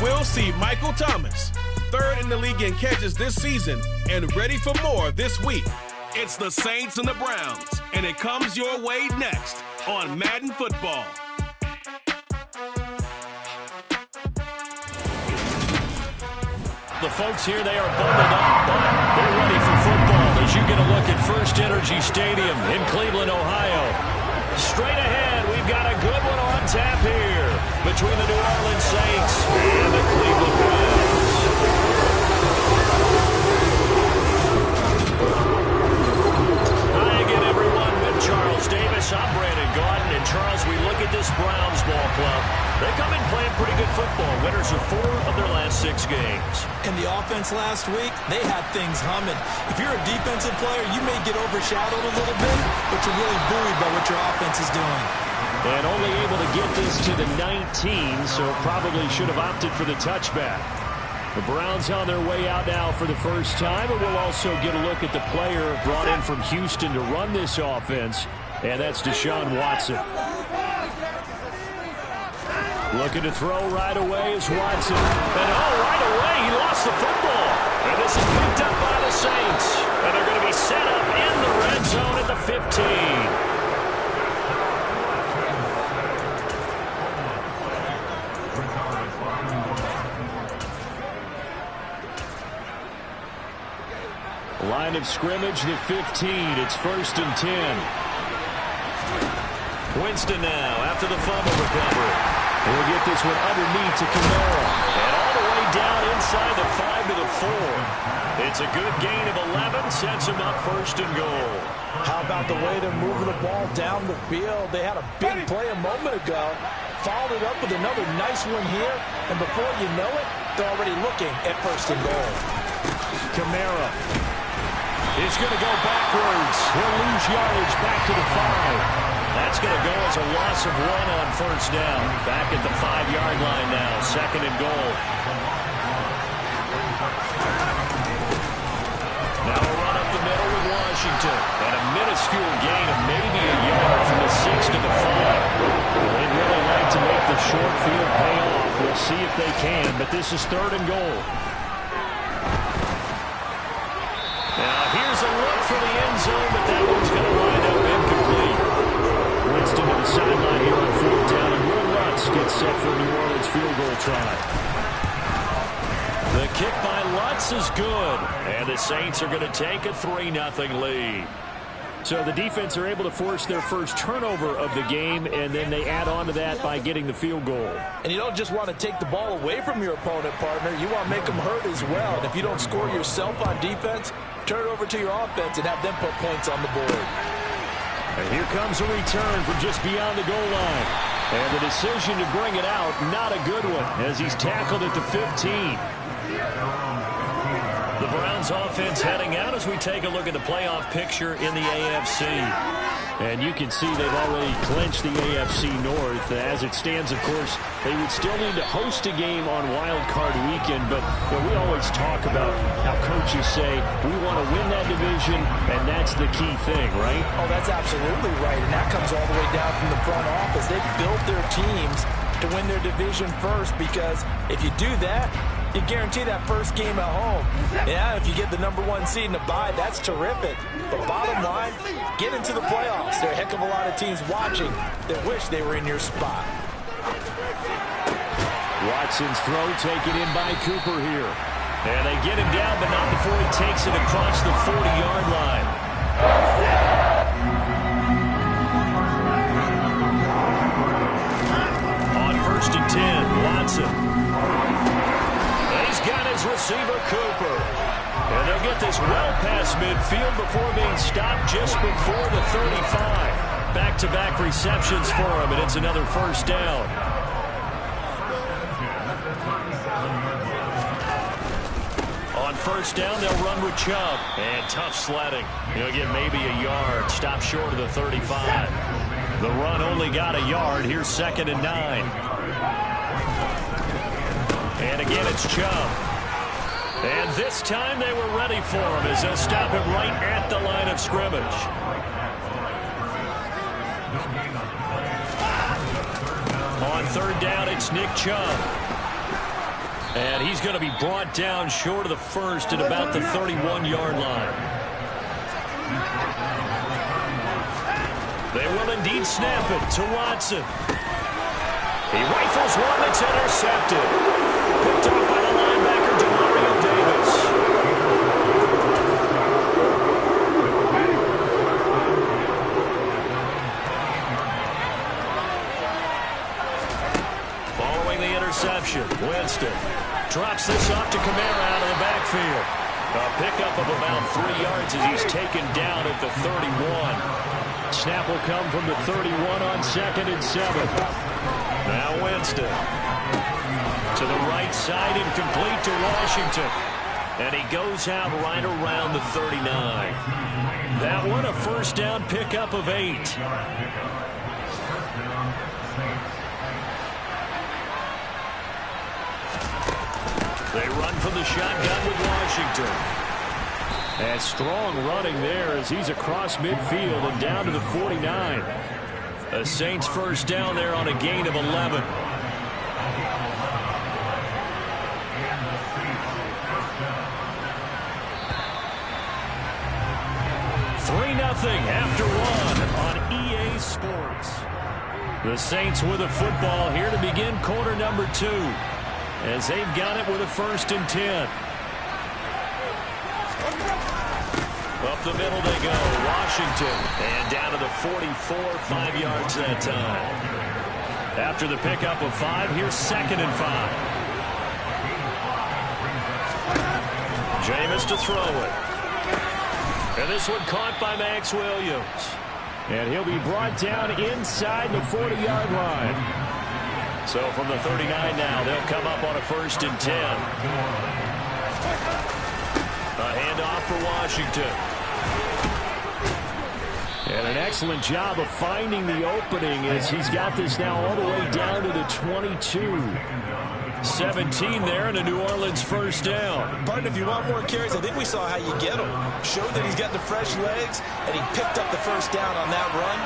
We'll see Michael Thomas, third in the league in catches this season, and ready for more this week. It's the Saints and the Browns, and it comes your way next on Madden Football. The folks here, they are bundled up, but they're ready for football as you get a look at First Energy Stadium in Cleveland, Ohio. Straight ahead, we've got a good one on tap here between the New Orleans Saints and the Cleveland Browns. Hi again, everyone, with Charles Davis. I'm Brandon Gaudin, and Charles, we look at this Browns ball club. They come in playing pretty good football. Winners of 4 of their last 6 games. And the offense last week, they had things humming. If you're a defensive player, you may get overshadowed a little bit, but you're really buoyed by what your offense is doing. And only able to get this to the 19, so probably should have opted for the touchback. The Browns on their way out now for the first time, and we'll also get a look at the player brought in from Houston to run this offense, and that's Deshaun Watson. Looking to throw right away is Watson. And right away, he lost the football. And this is picked up by the Saints. And they're going to be set up in the red zone at the 15. Line of scrimmage, the 15. It's 1st and 10. Winston now after the fumble recovery. We'll get this one underneath to Kamara. And all the way down inside the 5 to the 4. It's a good gain of 11. Sets him up 1st and goal. How about the way they're moving the ball down the field? They had a big play a moment ago. Followed it up with another nice one here. And before you know it, they're already looking at 1st and goal. Kamara is going to go backwards. He'll lose yardage back to the 5. That's going to go as a loss of 1 on 1st down. Back at the 5-yard line now, 2nd and goal. Now a run up the middle with Washington. And a minuscule gain of maybe a yard from the 6 to the 5. They'd really like to make the short field pay off. We'll see if they can, but this is 3rd and goal. Now here's a look for the end zone, but that one's going to wind up incomplete. Winston to the sideline here on 4th down, and Will Lutz gets set for a New Orleans field goal try. The kick by Lutz is good, and the Saints are going to take a 3-0 lead. So the defense are able to force their first turnover of the game, and then they add on to that by getting the field goal. And you don't just want to take the ball away from your opponent, partner. You want to make them hurt as well. And if you don't score yourself on defense, turn it over to your offense and have them put points on the board. And here comes a return from just beyond the goal line. And the decision to bring it out, not a good one, as he's tackled at the 15. The Browns offense heading out as we take a look at the playoff picture in the AFC. And you can see they've already clinched the AFC North. As it stands, of course, they would still need to host a game on Wild Card Weekend. But we always talk about how coaches say, we want to win that division, and that's the key thing, right? Oh, that's absolutely right. And that comes all the way down from the front office. They built their teams to win their division first, because if you do that, you guarantee that first game at home. Yeah, if you get the #1 seed in the bye, that's terrific. But bottom line, get into the playoffs. There are a heck of a lot of teams watching that wish they were in your spot. Watson's throw taken in by Cooper here. And they get him down, but not before he takes it across the 40-yard line. On 1st and 10, Watson. He's got his receiver, Cooper. And they'll get this well past midfield before being stopped just before the 35. Back-to-back receptions for him, and it's another 1st down. On 1st down, they'll run with Chubb. And tough sledding. He'll get maybe a yard. Stop short of the 35. The run only got a yard. Here's 2nd and 9. And again, it's Chubb. And this time they were ready for him as they'll stop him right at the line of scrimmage. On 3rd down, it's Nick Chubb. And he's going to be brought down short of the first at about the 31-yard line. They will indeed snap it to Watson. He rifles one that's intercepted. Picked up by the linebacker, Demario Davis. Following the interception, Winston drops this off to Kamara out of the backfield. A pickup of about 3 yards as he's taken down at the 31. Snap will come from the 31 on 2nd and 7. Now Winston to the right side, incomplete to Washington. And he goes out right around the 39. That one a first down pickup of 8. They run from the shotgun with Washington. And strong running there as he's across midfield and down to the 49. A Saints first down there on a gain of 11. 3-0 after 1 on EA Sports. The Saints with a football here to begin quarter number 2. As they've got it with a 1st and 10. Up the middle they go. Washington. And down to the 44, 5 yards that time. After the pickup of 5, here's 2nd and 5. Jameis to throw it. And this one caught by Max Williams. And he'll be brought down inside the 40-yard line. So from the 39 now, they'll come up on a 1st and 10. A handoff for Washington. And an excellent job of finding the opening as he's got this now all the way down to the 22. 17 there and a New Orleans first down. Pardon, if you want more carries, I think we saw how you get them. Showed that he's got the fresh legs, and he picked up the first down on that run.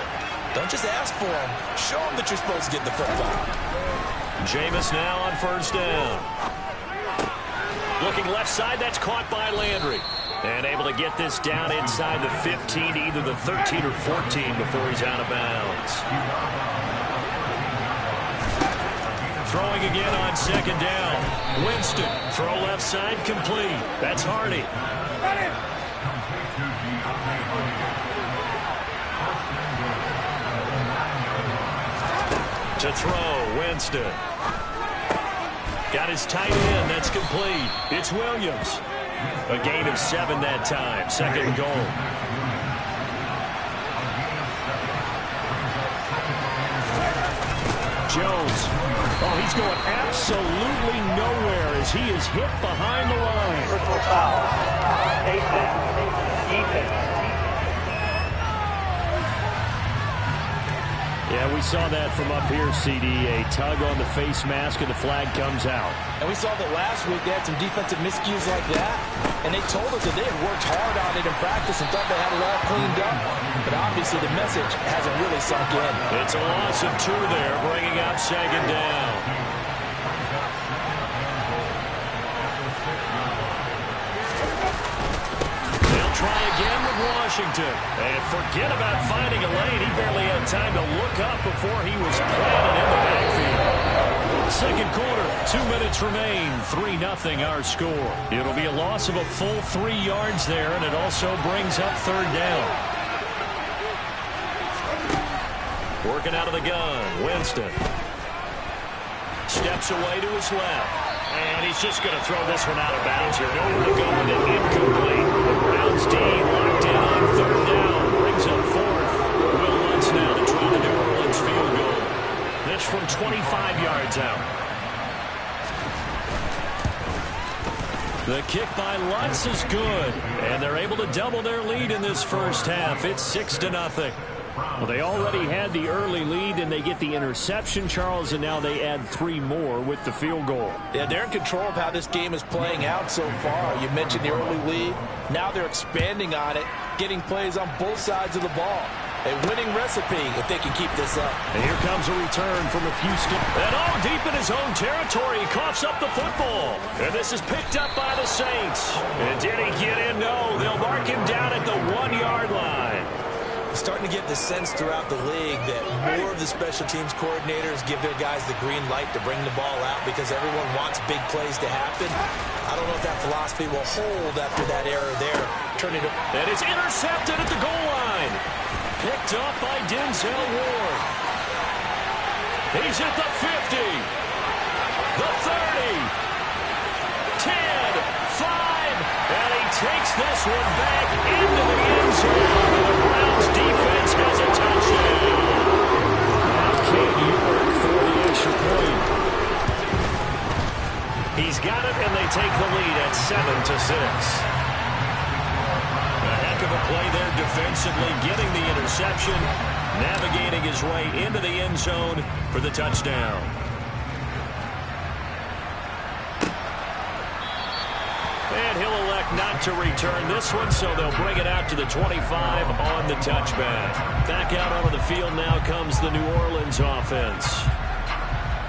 Don't just ask for him. Show him that you're supposed to get the football. Jameis now on first down. Looking left side, that's caught by Landry. And able to get this down inside the 15, either the 13 or 14 before he's out of bounds. Throwing again on 2nd down. Winston, throw left side, complete. That's Hardy. To throw, Winston. Got his tight end, that's complete. It's Williams. A gain of 7 that time, 2nd goal. Jones. Oh, he's going absolutely nowhere as he is hit behind the line. Personal foul. Defense. Yeah, we saw that from up here, CD. A tug on the face mask, and the flag comes out. And we saw that last week they had some defensive miscues like that, and they told us that they had worked hard on it in practice and thought they had it all cleaned up. But obviously the message hasn't really sunk in. It's a loss of 2 there, bringing up 2nd down. Try again with Washington. And forget about finding a lane. He barely had time to look up before he was planted in the backfield. 2nd quarter, 2 minutes remain. 3-0 our score. It'll be a loss of a full 3 yards there, and it also brings up 3rd down. Working out of the gun, Winston. Steps away to his left. And he's just going to throw this one out of bounds here. Nowhere to go with it. Incomplete. The Browns D locked in on 3rd down. Brings up 4th. Will Lutz now to try the New Orleans field goal. This from 25 yards out. The kick by Lutz is good. And they're able to double their lead in this first half. It's 6-0. Well, they already had the early lead, and they get the interception, Charles, and now they add 3 more with the field goal. Yeah, they're in control of how this game is playing out so far. You mentioned the early lead. Now they're expanding on it, getting plays on both sides of the ball. A winning recipe if they can keep this up. And here comes a return from a few steps. And all deep in his own territory. He coughs up the football. And this is picked up by the Saints. And did he get in? No. They'll mark him down at the 1-yard line. Starting to get the sense throughout the league that more of the special teams coordinators give their guys the green light to bring the ball out because everyone wants big plays to happen. I don't know if that philosophy will hold after that error there. Turn it up. And it's intercepted at the goal line. Picked up by Denzel Ward. He's at the 50. The 30. 10. 5. And he takes this one back into the end zone. The Browns defense has a touchdown. Now Cade York for the extra point. He's got it, and they take the lead at 7-6. A heck of a play there defensively, getting the interception, navigating his way into the end zone for the touchdown. And he'll elect not to return this one, so they'll bring it out to the 25 on the touchback. Back out onto the field now comes the New Orleans offense.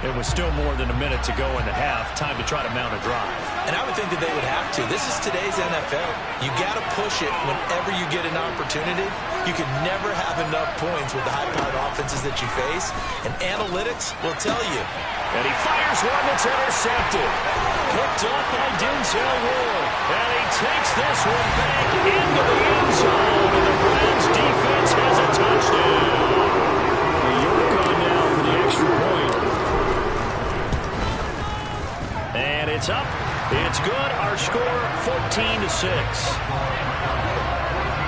It was still more than a minute to go in the half. Time to try to mount a drive. And I would think that they would have to. This is today's NFL. You got to push it whenever you get an opportunity. You can never have enough points with the high-powered offenses that you face. And analytics will tell you. And he fires one that's intercepted. Picked up by Denzel Ward. And he takes this one back into the end zone. And the Browns defense has a touchdown. York on now for the extra point. And it's up. It's good. Our score, 14-6.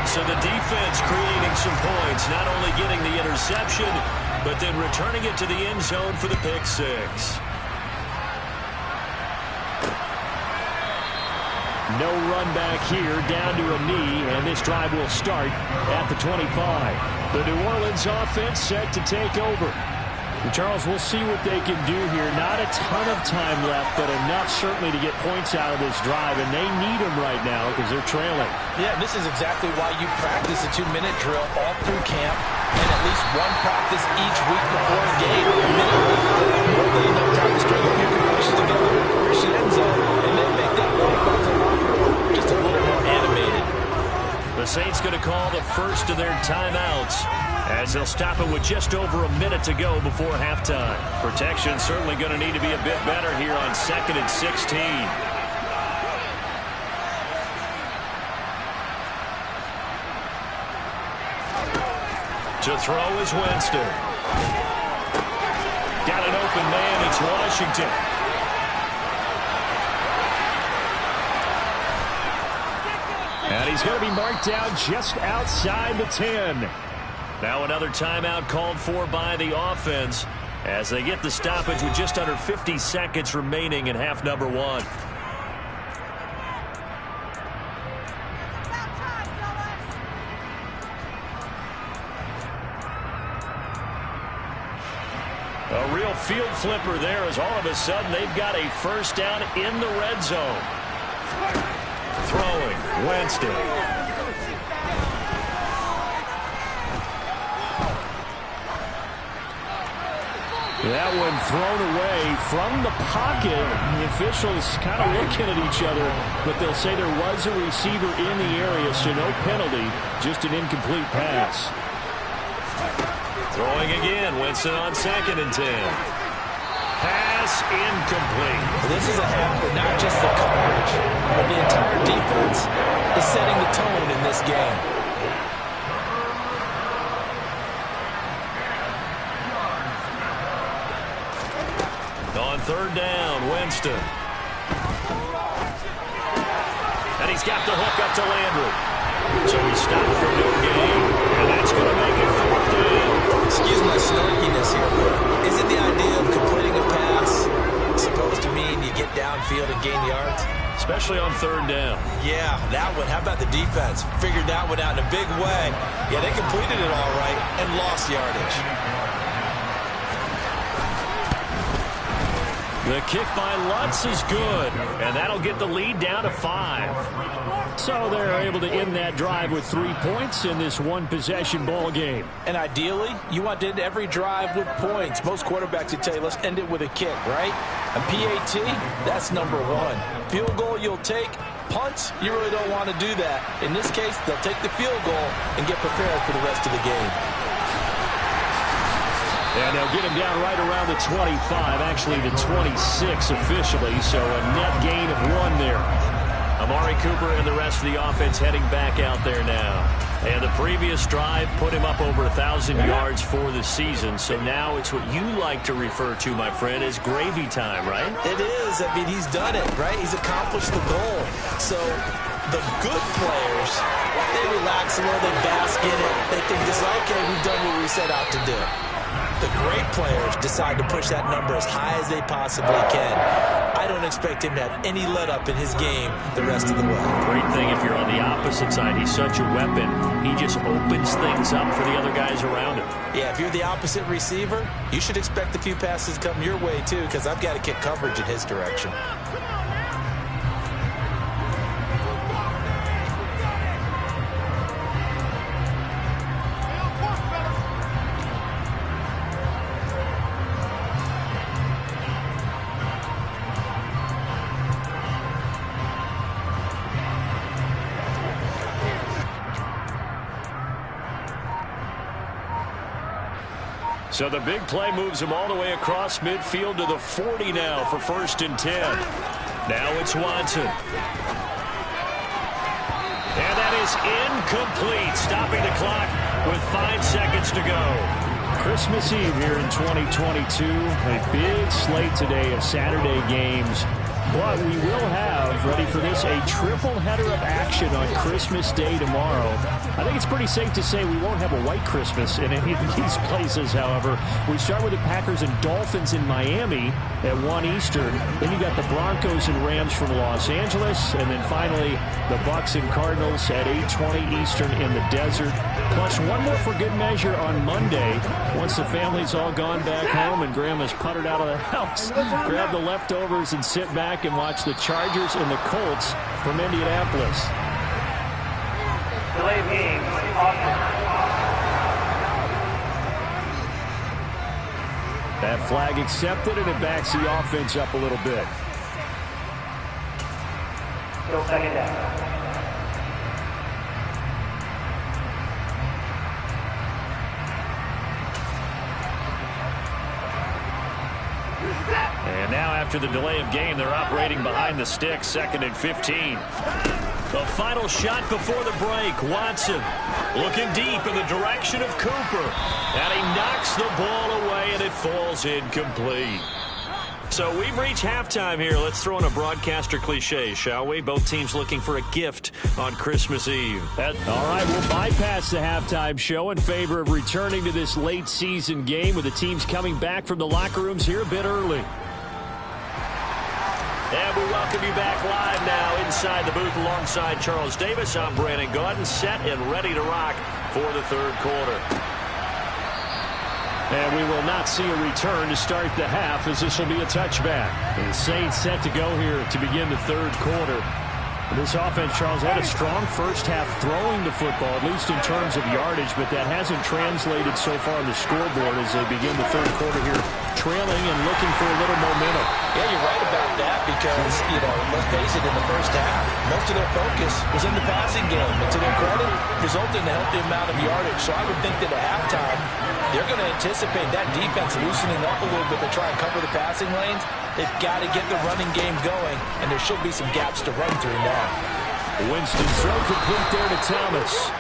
So the defense creating some points, not only getting the interception, but then returning it to the end zone for the pick six. No run back here, down to a knee, and this drive will start at the 25. The New Orleans offense set to take over. Charles, we'll see what they can do here. Not a ton of time left, but enough certainly to get points out of this drive, and they need them right now because they're trailing. Yeah, this is exactly why you practice a 2-minute drill all through camp and at least one practice each week before a game. A minute more than enough time to string a few concussions together, reach the end zone, and then make that walk back to the locker room just a little more animated. The Saints going to call the first of their timeouts, as they'll stop it with just over a minute to go before halftime. Protection certainly going to need to be a bit better here on 2nd and 16. To throw is Winston. Got an open man. It's Washington. And he's going to be marked down just outside the 10. Now another timeout called for by the offense as they get the stoppage with just under 50 seconds remaining in half number one. A real field flipper there as all of a sudden they've got a first down in the red zone. Throwing, Winston. That one thrown away from the pocket. The officials kind of looking at each other, but they'll say there was a receiver in the area, so no penalty, just an incomplete pass. Throwing again, Winston on 2nd and 10. Pass incomplete. This is a half where not just the coverage, but the entire defense is setting the tone in this game. On 3rd down, Winston. And he's got the hook up to Landry. So he stopped for no gain, and that's going to make it 4th down. Excuse my snarkiness here, but isn't the idea of completing a pass supposed to mean you get downfield and gain yards? Especially on 3rd down. Yeah, that one. How about the defense? Figured that one out in a big way. Yeah, they completed it all right and lost yardage. The kick by Lutz is good, and that'll get the lead down to 5. So they're able to end that drive with 3 points in this one-possession ball game. And ideally, you want to end every drive with points. Most quarterbacks would tell you, let's end it with a kick, right? A PAT, that's number 1. Field goal you'll take. Punts, you really don't want to do that. In this case, they'll take the field goal and get prepared for the rest of the game. And they'll get him down right around the 25, actually the 26 officially, so a net gain of 1 there. Amari Cooper and the rest of the offense heading back out there now. And the previous drive put him up over 1,000 yards for the season, so now it's what you like to refer to, my friend, as gravy time, right? It is. I mean, he's done it, right? He's accomplished the goal. So the good players, they relax a little, they bask in it. They think this is, okay, we've done what we set out to do. The great players decide to push that number as high as they possibly can. I don't expect him to have any let-up in his game the rest of the way. Great thing if you're on the opposite side. He's such a weapon. He just opens things up for the other guys around him. Yeah, if you're the opposite receiver, you should expect a few passes come your way, too, because I've got to kick coverage in his direction. So the big play moves him all the way across midfield to the 40 now for 1st and 10. Now it's Watson. And that is incomplete, stopping the clock with 5 seconds to go. Christmas Eve here in 2022. A big slate today of Saturday games. But we will have, ready for this, a triple header of action on Christmas Day tomorrow. I think it's pretty safe to say we won't have a white Christmas in any of these places, however. We start with the Packers and Dolphins in Miami at 1 Eastern. Then you got the Broncos and Rams from Los Angeles. And then finally, the Bucs and Cardinals at 8:20 Eastern in the desert. Plus one more for good measure on Monday. Once the family's all gone back home and Grandma's puttered out of the house, grab the leftovers and sit back and watch the Chargers and the Colts from Indianapolis. Delay of game, That flag accepted, and it backs the offense up a little bit. still 2nd down. And now after the delay of game, they're operating behind the sticks, 2nd and 15. The final shot before the break. Watson looking deep in the direction of Cooper. And he knocks the ball away, and it falls incomplete. So we've reached halftime here. Let's throw in a broadcaster cliche, shall we? Both teams looking for a gift on Christmas Eve. All right, we'll bypass the halftime show in favor of returning to this late season game with the teams coming back from the locker rooms here a bit early. And we welcome you back live now inside the booth alongside Charles Davis. I'm Brandon Gaudin, set and ready to rock for the 3rd quarter. And we will not see a return to start the half, as this will be a touchback. The Saints set to go here to begin the 3rd quarter. This offense, Charles, had a strong first half throwing the football, at least in terms of yardage, but that hasn't translated so far on the scoreboard as they begin the 3rd quarter here, trailing and looking for a little momentum. Yeah, you're right about that because, let's face it, in the first half, most of their focus was in the passing game. And to their credit, resulted in a healthy amount of yardage. So I would think that at halftime, they're going to anticipate that defense loosening up a little bit to try and cover the passing lanes. They've got to get the running game going, and there should be some gaps to run through now. Winston throw complete there to Thomas.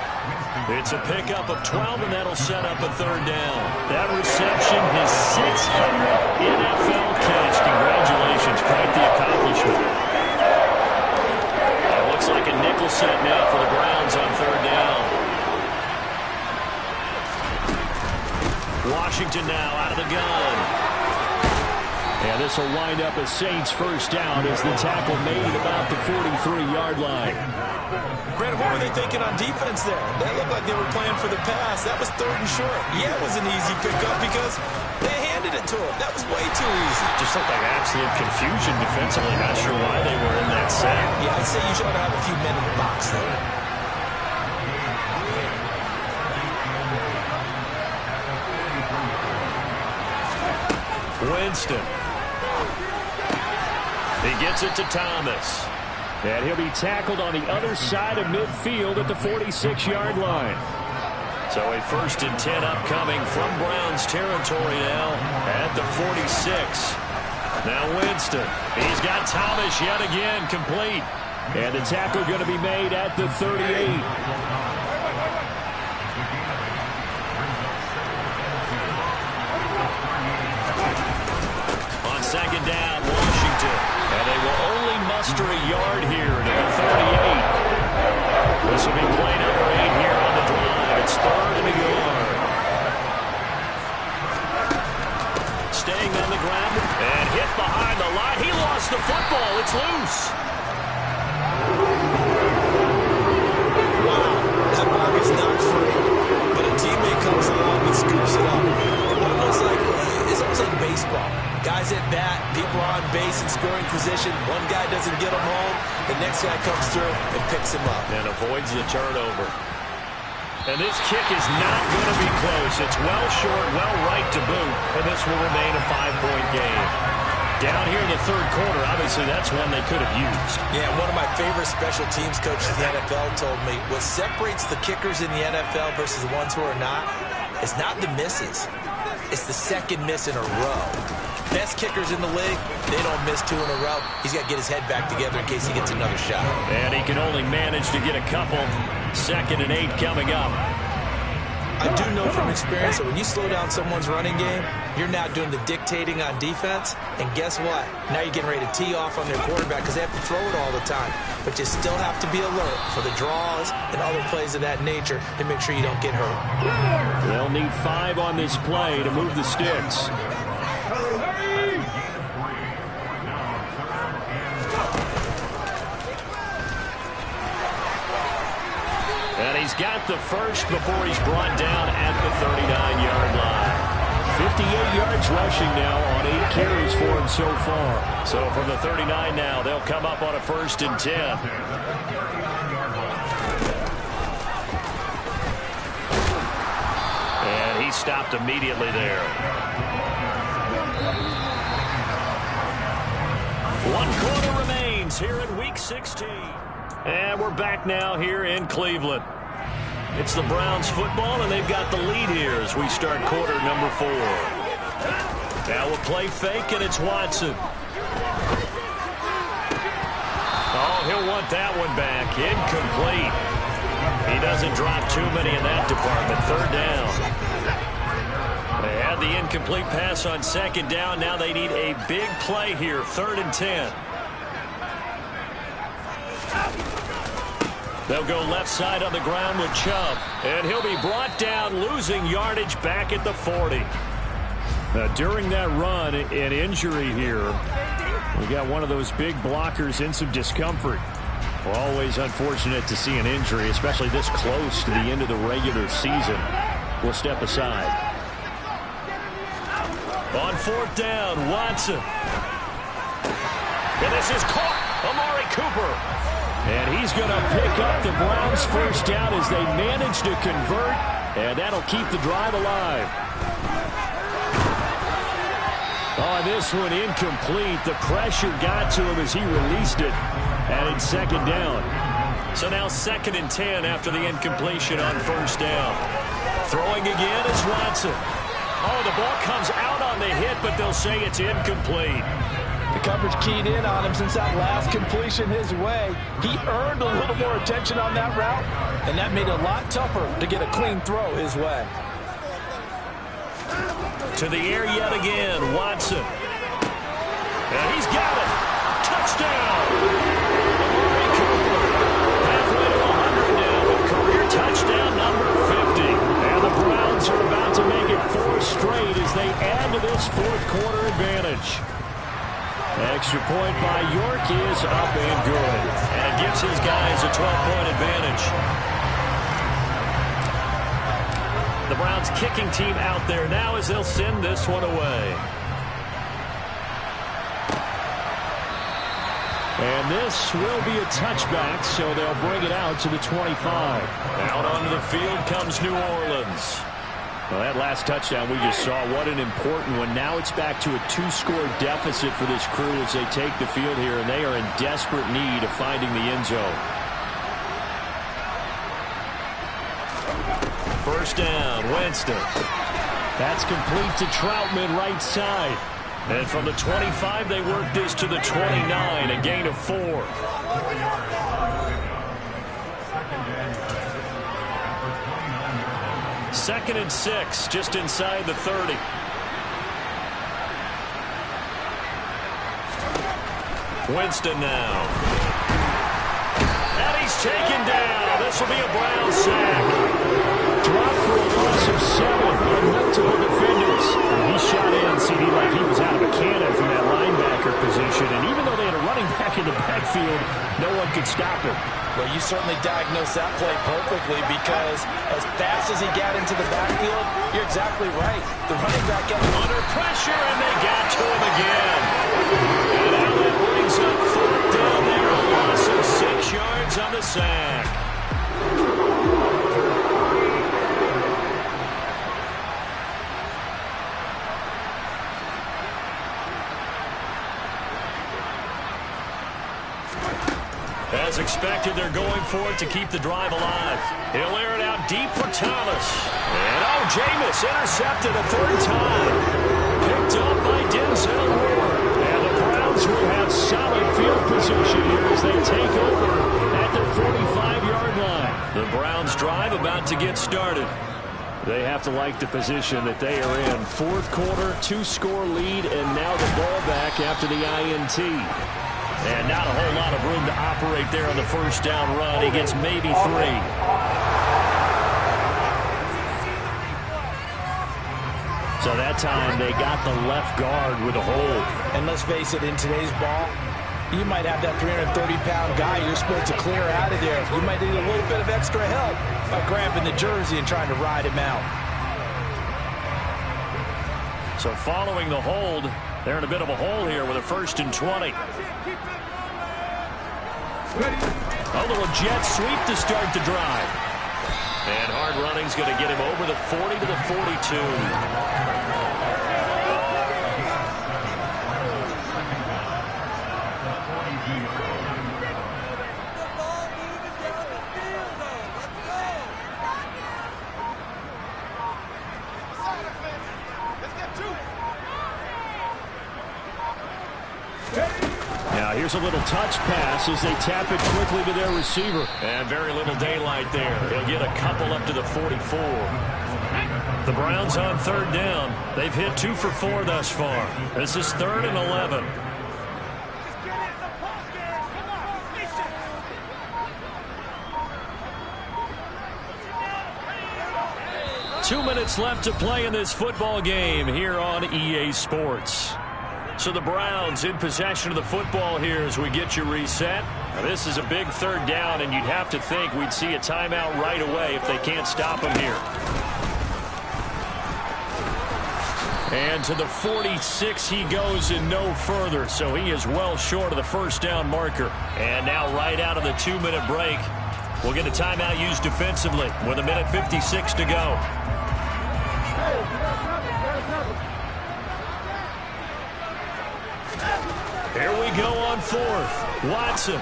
It's a pickup of 12, and that'll set up a 3rd down. That reception, his 600th NFL catch. Congratulations, quite the accomplishment. It looks like a nickel set now for the Browns on 3rd down. Washington now out of the gun. And this will wind up a Saints 1st down as the tackle made at about the 43-yard line. Brandon, what were they thinking on defense there? They looked like they were playing for the pass. That was 3rd and short. Yeah, it was an easy pickup because they handed it to him. That was way too easy. Just looked like absolute confusion defensively. Not sure why they were in that set. Yeah, I'd say you should have a few men in the box there. Winston. He gets it to Thomas. And he'll be tackled on the other side of midfield at the 46-yard line. So a 1st and 10 upcoming from Browns territory now at the 46. Now Winston. He's got Thomas yet again complete. And the tackle going to be made at the 38. On 2nd down, Washington. And they will only muster a yard here to the 38. This will be play number 8 here on the drive. It's 3rd and a yard. Staying on the ground and hit behind the line. He lost the football. It's loose. Wow, that ball is not free, but a teammate comes along and scoops it up. It's almost like baseball. Guys at bat, people on base in scoring position. One guy doesn't get him home. The next guy comes through and picks him up. And avoids the turnover. And this kick is not going to be close. It's well short, well right to boot. And this will remain a 5-point game. Down here in the 3rd quarter, obviously that's one they could have used. Yeah, one of my favorite special teams coaches in the NFL told me what separates the kickers in the NFL versus the ones who are not is not the misses. It's the second miss in a row. Best kickers in the league, they don't miss 2 in a row. He's got to get his head back together in case he gets another shot. And he can only manage to get a couple. 2nd and 8 coming up. I do know from experience that when you slow down someone's running game, you're now doing the dictating on defense. And guess what? Now you're getting ready to tee off on their quarterback because they have to throw it all the time. But you still have to be alert for the draws and other plays of that nature to make sure you don't get hurt. They'll need 5 on this play to move the sticks. And he's got the first before he's brought down at the 39-yard line. 58 yards rushing now on 8 carries for him so far. So from the 39 now, they'll come up on a 1st and 10. And he stopped immediately there. 1 quarter remains here in Week 16. And we're back now here in Cleveland. It's the Browns football, and they've got the lead here as we start quarter number 4. Now we'll play fake, and it's Watson. Oh, he'll want that one back. Incomplete. He doesn't drop too many in that department. 3rd down. They had the incomplete pass on 2nd down. Now they need a big play here. 3rd and 10. They'll go left side on the ground with Chubb. And he'll be brought down, losing yardage back at the 40. Now, during that run, an injury here. We got one of those big blockers in some discomfort. Always unfortunate to see an injury, especially this close to the end of the regular season. We'll step aside. On 4th down, Watson. And this is caught. Amari Cooper. And he's going to pick up the Browns' 1st down as they manage to convert. And that'll keep the drive alive. Oh, this one incomplete. The pressure got to him as he released it. And it's 2nd down. So now 2nd and 10 after the incompletion on 1st down. Throwing again is Watson. Oh, the ball comes out on the hit, but they'll say it's incomplete. The coverage keyed in on him since that last completion his way. He earned a little more attention on that route, and that made it a lot tougher to get a clean throw his way. To the air yet again, Watson. And he's got it. Touchdown. Amari Cooper. Halfway to 100 now with career touchdown number 50. And the Browns are about to make it 4 straight as they add to this 4th quarter advantage. Extra point by York is up and good. And it gives his guys a 12-point advantage. The Browns kicking team out there now as they'll send this one away. And this will be a touchback, so they'll bring it out to the 25. Out onto the field comes New Orleans. Well, that last touchdown we just saw, what an important one. Now it's back to a 2-score deficit for this crew as they take the field here, and they are in desperate need of finding the end zone. First down, Winston. That's complete to Troutman, right side. And from the 25, they work this to the 29, a gain of 4. Second and 6, just inside the 30. Winston now. And he's taken down. This will be a Brown sack. Dropped for a loss of 7 on multiple defenders. He shot in, CD, like he was out of a cannon from that linebacker position. And even though they had a running back in the backfield, no one could stop him. Well, you certainly diagnosed that play perfectly because as fast as he got into the backfield, you're exactly right. The running back got under pressure, and they got to him again. And now that brings up 4th down there, a loss of 6 yards on the sack. As expected, they're going for it to keep the drive alive. He'll air it out deep for Thomas. And Jameis intercepted a 3rd time. Picked up by Denzel Ward. And the Browns will have solid field position here as they take over at the 45-yard line. The Browns drive about to get started. They have to like the position that they are in. 4th quarter, 2-score lead, and now the ball back after the INT. And not a whole lot of room to operate there on the first down run. He gets maybe 3. So that time they got the left guard with a hold. And let's face it, in today's ball, you might have that 330-pound guy you're supposed to clear out of there. You might need a little bit of extra help by grabbing the jersey and trying to ride him out. So following the hold, they're in a bit of a hole here with a 1st and 20. A little jet sweep to start the drive. And hard running's going to get him over the 40 to the 42. Now here's a little touch pass as they tap it quickly to their receiver. And very little daylight there. He'll get a couple up to the 44. The Browns on 3rd down. They've hit 2 for 4 thus far. This is 3rd and 11. Two minutes left to play in this football game here on EA Sports. So the Browns in possession of the football here as we get you reset. Now this is a big 3rd down, and you'd have to think we'd see a timeout right away if they can't stop him here. And to the 46 he goes and no further, so he is well short of the 1st down marker. And now right out of the 2-minute break, we'll get a timeout used defensively with 1:56 to go. Here we go on 4th. Watson.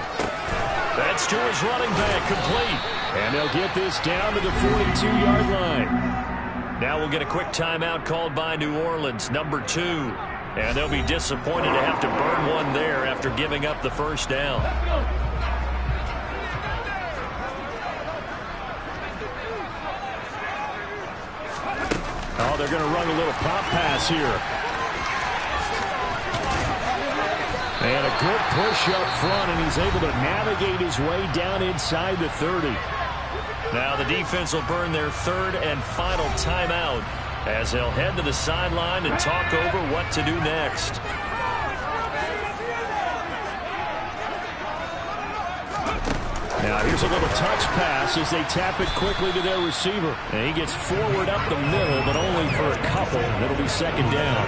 That's to his running back, complete. And they'll get this down to the 42-yard line. Now we'll get a quick timeout called by New Orleans, number 2. And they'll be disappointed to have to burn one there after giving up the 1st down. Oh, they're going to run a little pop pass here. And a good push up front, and he's able to navigate his way down inside the 30. Now the defense will burn their 3rd and final timeout as they'll head to the sideline and talk over what to do next. Now Here's a little touch pass as they tap it quickly to their receiver. And he gets forward up the middle, but only for a couple. It'll be second down.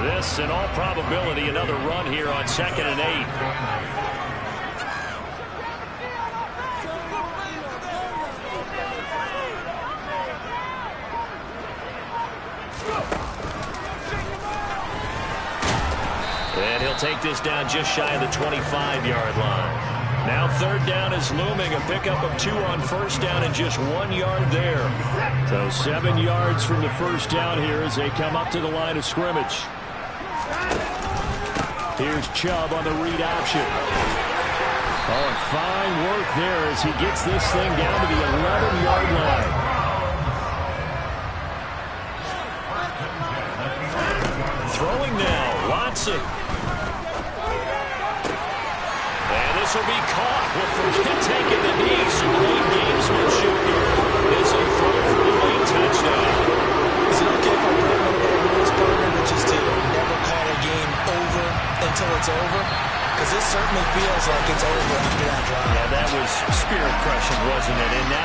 This, in all probability, another run here on 2nd and 8. And he'll take this down just shy of the 25-yard line. Now 3rd down is looming. A pickup of 2 on 1st down and just 1 yard there. So 7 yards from the 1st down here as they come up to the line of scrimmage. Here's Chubb on the read option. Oh, and fine work there as he gets this thing down to the 11-yard line. Throwing now, Watson. And this will be caught. We'll forget taking the knee. Some late gamesmanship here. It's a throw for a late touchdown. Is it okay if I bring one of our rules, partner, which is to never call a game over until it's over? Because this certainly feels like it's over after that drive. Yeah, that was spirit crushing, wasn't it? And now